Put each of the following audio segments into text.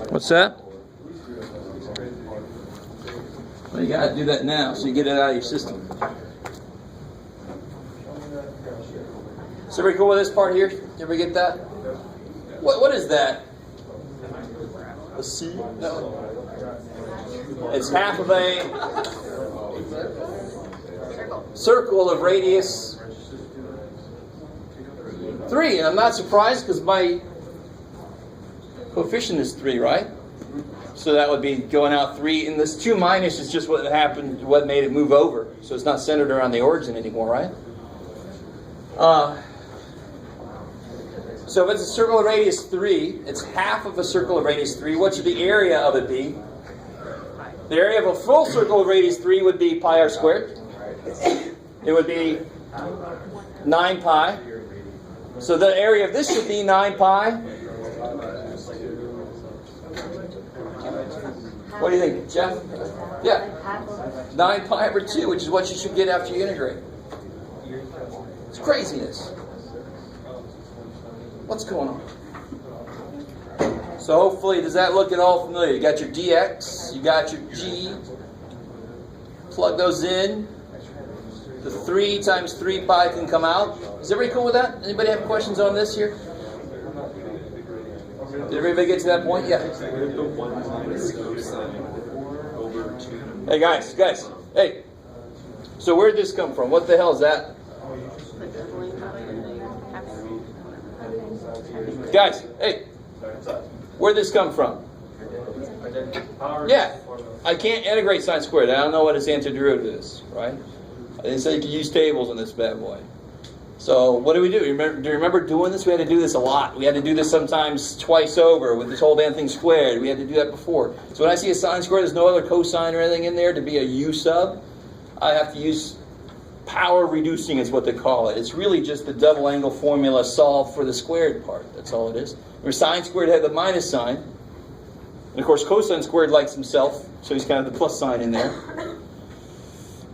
What's that? Well, you got to do that now so you get it out of your system. So everybody cool with this part here? Everybody get that? What is that? A C? No. It's half of a circle of radius 3. And I'm not surprised because my coefficient is 3, right? So that would be going out 3. And this 2 minus is just what happened, what made it move over. So it's not centered around the origin anymore, right? So if it's a circle of radius 3, it's half of a circle of radius 3. What should the area of it be? The area of a full circle of radius 3 would be pi r squared. It would be 9 pi. So the area of this should be 9 pi. What do you think, Jeff? Yeah. 9 pi over 2, which is what you should get after you integrate. It's craziness. What's going on? So hopefully, does that look at all familiar? You got your dx, you got your g. Plug those in. The 3 times 3 pi can come out. Is everybody cool with that? Anybody have questions on this here? Did everybody get to that point? Yeah. Hey guys. Hey. So where did this come from? What the hell is that? Guys, hey. Where did this come from? Yeah. I can't integrate sine squared. I don't know what its antiderivative is, right? I didn't say you could use tables on this bad boy. So what do we do? Do you remember doing this? We had to do this a lot. We had to do this sometimes twice over with this whole damn thing squared. We had to do that before. So when I see a sine squared, there's no other cosine or anything in there to be a u sub. I have to use power reducing is what they call it. It's really just the double angle formula solved for the squared part. That's all it is. Where sine squared had the minus sign. And of course cosine squared likes himself, so he's kind of the plus sign in there.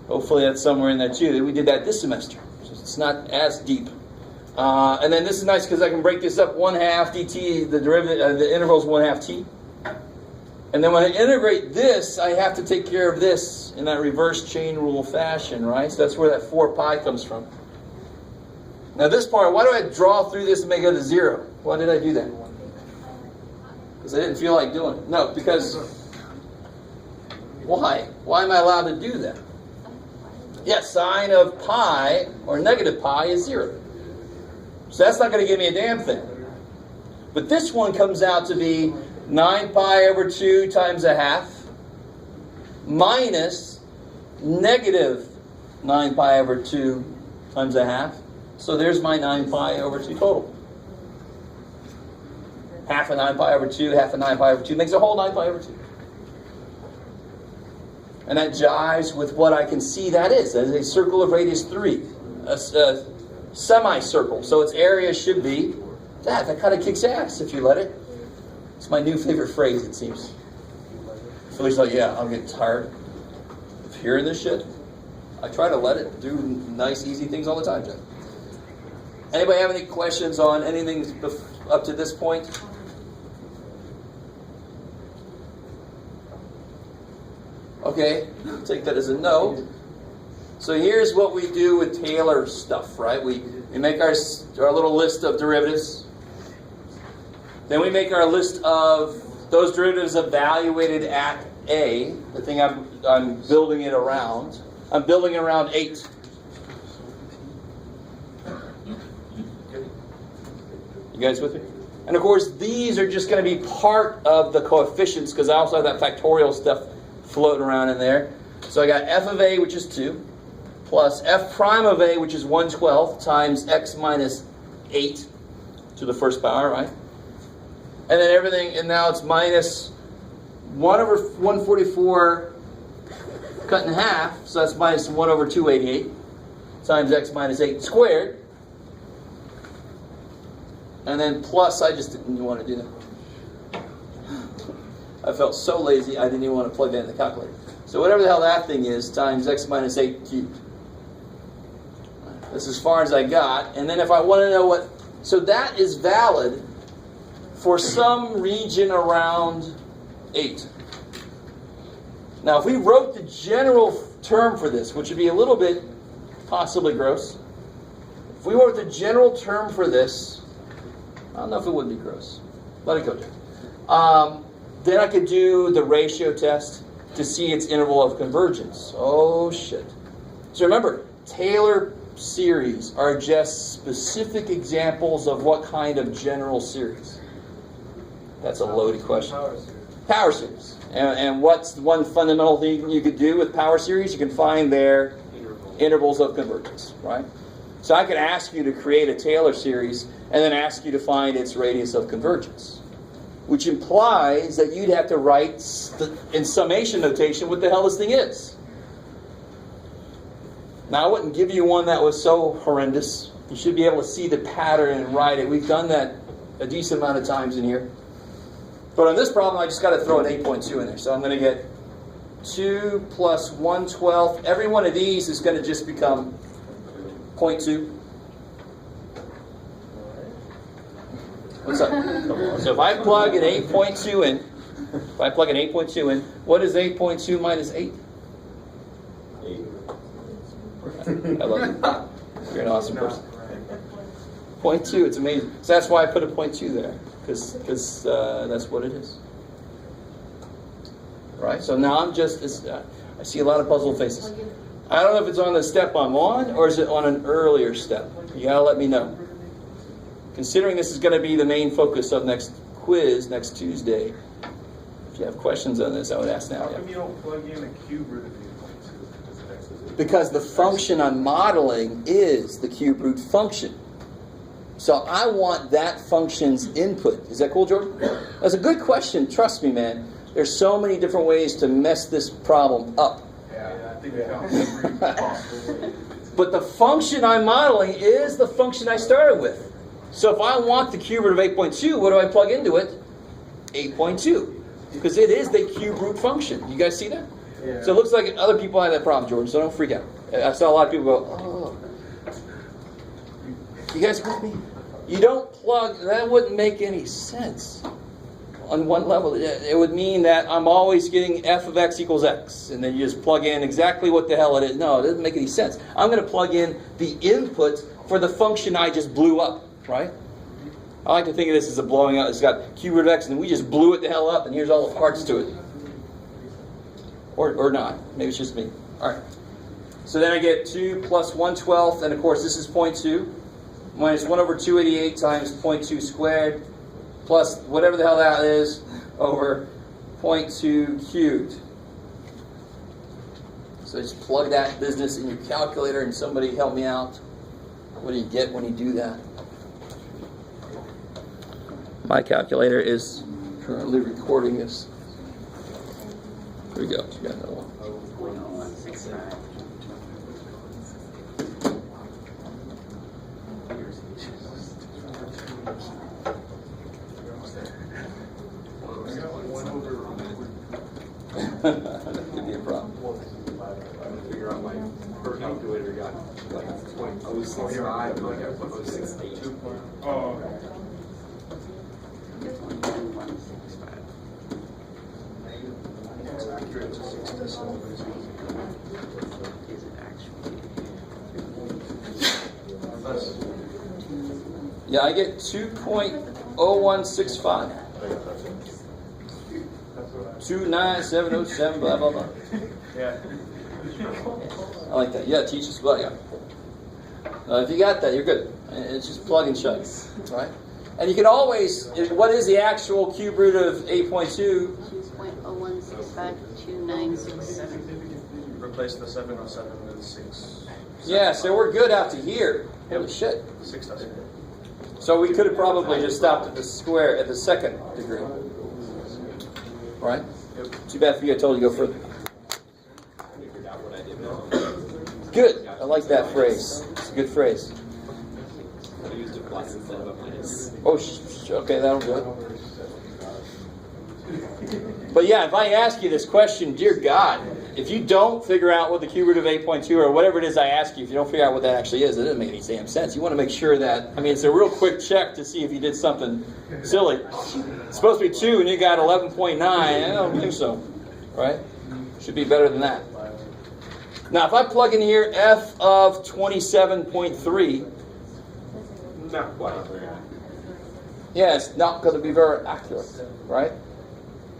Hopefully that's somewhere in there too. We did that this semester. So it's not as deep. And then this is nice because I can break this up 1/2 dt, the derivative, the interval is 1/2 t. And then when I integrate this, I have to take care of this in that reverse chain rule fashion, right? So that's where that 4 pi comes from. Now this part, why do I draw through this and make it a 0? Why did I do that? Because I didn't feel like doing it. No, because why? Why am I allowed to do that? Yes, sine of pi, or negative pi, is 0. So that's not going to give me a damn thing. But this one comes out to be 9 pi over 2 times 1/2 minus negative 9 pi over 2 times 1/2. So there's my 9 pi over 2 total. Half of 9 pi over 2, half of 9 pi over 2 makes a whole 9 pi over 2. And that jives with what I can see that is. That is a circle of radius 3. A semicircle. So its area should be that. That kind of kicks ass if you let it. It's my new favorite phrase, it seems. Philly's like, yeah, I'm getting tired of hearing this shit. I try to let it do nice, easy things all the time, Jeff. Anybody have any questions on anything up to this point? Okay, take that as a no. So here's what we do with Taylor stuff, right? We make our little list of derivatives. Then we make our list of those derivatives evaluated at A, the thing I'm building it around. I'm building around 8. You guys with me? And of course, these are just going to be part of the coefficients because I also have that factorial stuff floating around in there. So I got f of A, which is 2, plus f prime of A, which is 1/12 times x minus 8 to the first power, right? And then everything, and now it's minus 1 over 144 cut in half, so that's minus 1 over 288 times x minus 8 squared. And then plus, I just didn't want to do that. I felt so lazy, I didn't even want to plug that in the calculator. So whatever the hell that thing is, times x minus 8 cubed. That's as far as I got. And then if I want to know what... So that is valid for some region around 8. Now, if we wrote the general term for this, which would be a little bit possibly gross, if we wrote the general term for this, I don't know if it would be gross. Let it go, Jim. Then I could do the ratio test to see its interval of convergence. Oh, shit. So remember, Taylor series are just specific examples of what kind of general series? That's a loaded question. Power series. And what's one fundamental thing you could do with power series? You can find their intervals of convergence, right? So I could ask you to create a Taylor series and then ask you to find its radius of convergence, which implies that you'd have to write in summation notation what the hell this thing is. Now, I wouldn't give you one that was so horrendous. You should be able to see the pattern and write it. We've done that a decent amount of times in here. But on this problem, I just got to throw an 8.2 in there. So I'm going to get 2 plus 1/12. Every one of these is going to just become 0.2. What's up? So if I plug an 8.2 in, what is 8.2 minus 8? 8. I love you. You're an awesome person. 0.2, it's amazing. So that's why I put a 0.2 there, because that's what it is. Right? So now I'm just, I see a lot of puzzled faces. I don't know if it's on the step I'm on, or is it on an earlier step. You gotta let me know. Considering this is going to be the main focus of next quiz, next Tuesday, if you have questions on this, I would ask now. How come you don't plug in a cube root of 8.2? Because the function I'm modeling is the cube root function. So I want that function's input. Is that cool, Jordan? That's a good question. Trust me, man. There's so many different ways to mess this problem up. Yeah, I think we found every possible way. But the function I'm modeling is the function I started with. So if I want the cube root of 8.2, what do I plug into it? 8.2. Because it is the cube root function. You guys see that? Yeah. So it looks like other people have that problem, Jordan, so don't freak out. I saw a lot of people go, oh. You guys with me? You don't plug, that wouldn't make any sense on one level. It would mean that I'm always getting f of x equals x, and then you just plug in exactly what the hell it is. No, it doesn't make any sense. I'm going to plug in the input for the function I just blew up, right? I like to think of this as a blowing up. It's got cube root of x, and we just blew it the hell up, and here's all the parts to it. Or not. Maybe it's just me. All right. So then I get 2 plus 1/12, and of course this is 0.2, minus 1 over 288 times 0.2 squared, plus whatever the hell that is, over 0.2 cubed. So just plug that business in your calculator, and somebody help me out. What do you get when you do that? My calculator is currently recording this. Here we go. You got another one. That could be a problem. Figure out my per calculator got like 0.065, like I put 0.068. Oh, okay. It's accurate to 67. Yeah, I get 2.0165. 29707, blah, blah, blah. Yeah. I like that. Yeah, teach us well, yeah. If you got that, you're good. It's just plug and shut, right? And you can always, what is the actual cube root of 8.2? 2.01652967. Replace the 707 with 6. Yeah, so we're good out to here. Holy shit. 6 doesn't. So we could have probably just stopped at the square at the second degree. Right? Too bad for you, I told you to go further. Figured out what I did. Good. I like that phrase. It's a good phrase. I used a plus instead of a minus. Oh, okay, that'll do it. But yeah, if I ask you this question, dear God, if you don't figure out what the cube root of 8.2 or whatever it is I ask you, if you don't figure out what that actually is, it doesn't make any damn sense. You want to make sure that, I mean, it's a real quick check to see if you did something silly. It's supposed to be 2 and you got 11.9. I don't think so, right? Should be better than that. Now, if I plug in here f of 27.3, Not quite. yeah, it's not going to be very accurate, right?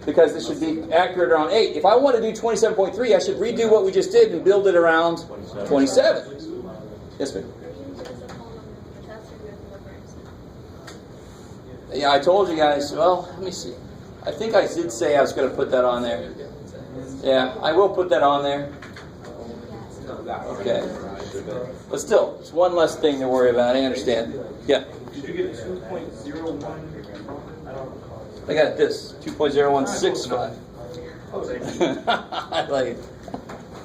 Because this should be accurate around 8. If I want to do 27.3, I should redo what we just did and build it around 27. Yes, ma'am. Yeah, I told you guys. Well, let me see. I think I did say I was going to put that on there. Yeah, I will put that on there. Okay. But still, it's one less thing to worry about. I understand. Yeah. Did you get 2.01? I got this, 2.0165. I like it.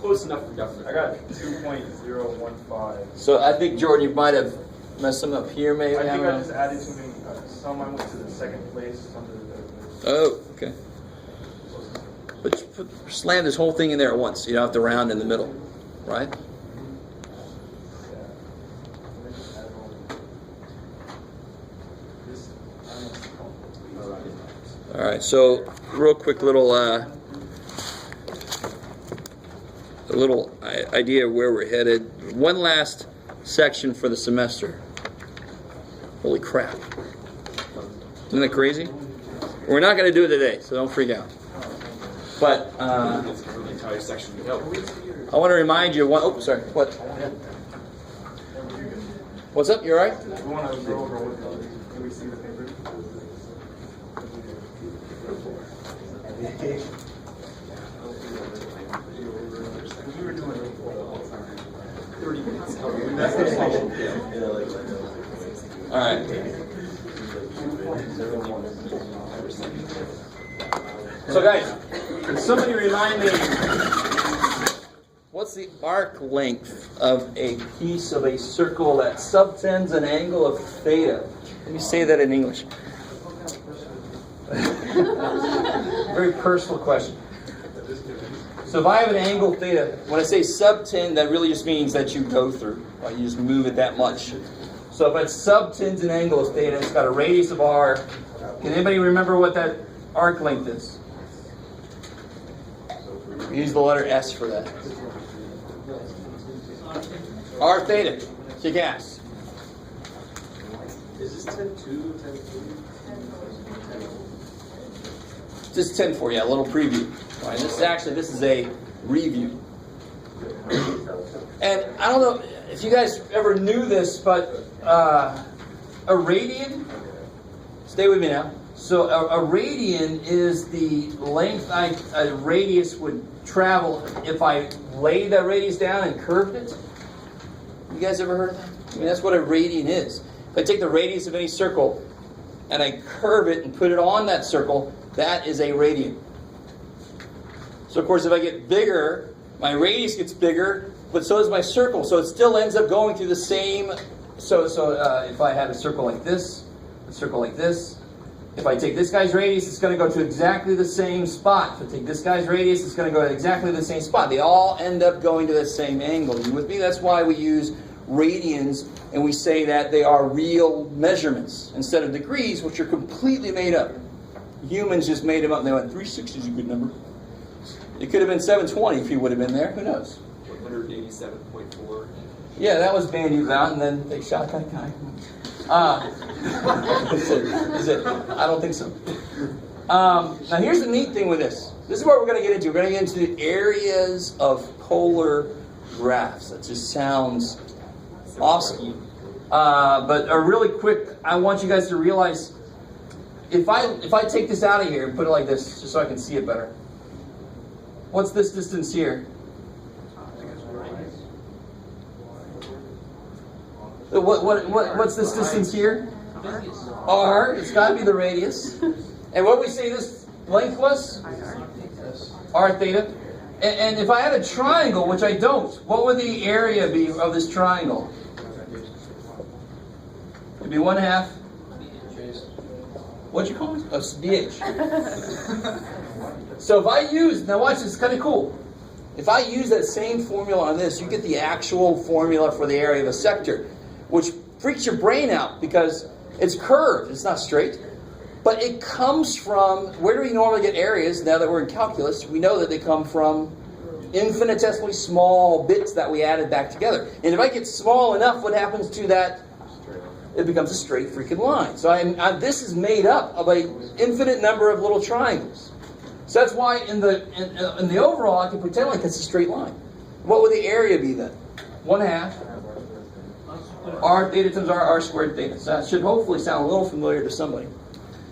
Close enough for government. I got 2.015. So I think, Jordan, you might have messed them up here, maybe. I think don't I know. just added too many. Some I went to the second place, some to the third place. Oh, okay. But slam this whole thing in there at once. You don't have to round in the middle, right? All right. So, real quick, little idea of where we're headed. One last section for the semester. Holy crap! Isn't that crazy? We're not going to do it today, so don't freak out. But It's the entire section to go. I want to remind you of one. Oh, sorry. What? What's up? You all right? We want to go over what can we see the paper? We were doing 30 minutes. All right. So, guys, can somebody remind me what's the arc length of a piece of a circle that subtends an angle of theta? Let me say that in English. Very personal question. So if I have an angle theta, when I say subtend, that really just means that you go through. Right? You just move it that much. So if it subtends an angle of theta, it's got a radius of r. Can anybody remember what that arc length is? We use the letter S for that. R theta. Kick ass. Is this 10-2, 10-3? Just 10 for you, a little preview. Right, this is a review. And I don't know if you guys ever knew this, but a radian, stay with me now. So a radian is the length a radius would travel if I laid that radius down and curved it. You guys ever heard of that? I mean, that's what a radian is. If I take the radius of any circle and I curve it and put it on that circle, that is a radian. So of course, if I get bigger, my radius gets bigger, but so does my circle. So it still ends up going through the same. So if I had a circle like this, a circle like this, if I take this guy's radius, it's going to go to exactly the same spot. If I take this guy's radius, it's going to go to exactly the same spot. They all end up going to the same angle. You with me? That's why we use radians, and we say that they are real measurements instead of degrees, which are completely made up. Humans just made them up, and they went, 360 is a good number. It could have been 720 if he would have been there. Who knows? 187.4. Yeah, that was bandied out, and then they shot that guy. Is it? I don't think so. Now, here's the neat thing with this. This is what we're going to get into. We're going to get into the areas of polar graphs. That just sounds awesome. But a really quick, I want you guys to realize, if I take this out of here and put it like this, just so I can see it better. What's this distance here? What's this distance here? R. It's got to be the radius. And what we say this length was? R theta. And if I had a triangle, which I don't, what would the area be of this triangle? It'd be 1/2. What'd you call it? Oh, BH. So if I use, now watch this, it's kind of cool. If I use that same formula on this, you get the actual formula for the area of a sector, which freaks your brain out because it's curved, it's not straight. But it comes from, where do we normally get areas now that we're in calculus? We know that they come from infinitesimally small bits that we added back together. And if I get small enough, what happens to that? It becomes a straight freaking line. So this is made up of an infinite number of little triangles. So that's why in the overall, I can pretend like it's a straight line. What would the area be then? 1/2 r theta times r squared theta. So that should hopefully sound a little familiar to somebody.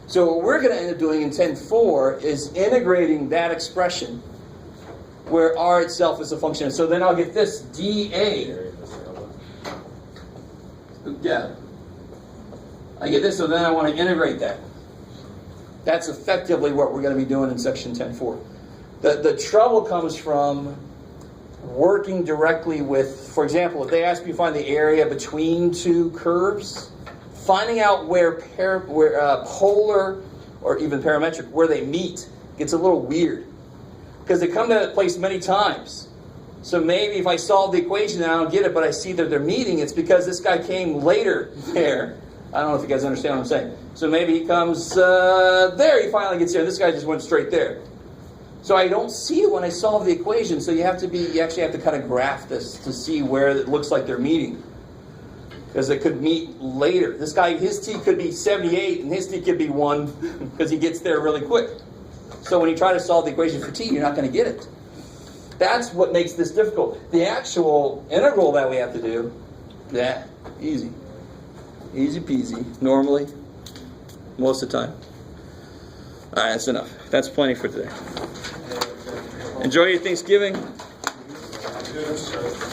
So what we're going to end up doing in 10.4 is integrating that expression where r itself is a function. So then I'll get this dA. Yeah. I get this, so then I want to integrate that. That's effectively what we're going to be doing in section 10.4. The trouble comes from working directly with, for example, if they ask you to find the area between two curves, finding out where polar or even parametric, where they meet, gets a little weird. Because they come to that place many times. So maybe if I solve the equation and I don't get it, but I see that they're meeting, it's because this guy came later there. I don't know if you guys understand what I'm saying. So maybe he comes there, he finally gets there, and this guy just went straight there. So I don't see it when I solve the equation, so you actually have to kind of graph this to see where it looks like they're meeting. Because it could meet later. This guy, his t could be 78, and his t could be 1, because he gets there really quick. So when you try to solve the equation for t, you're not going to get it. That's what makes this difficult. The actual integral that we have to do, easy. Easy peasy, normally, most of the time. All right, that's enough. That's plenty for today. Enjoy your Thanksgiving. Good, sir.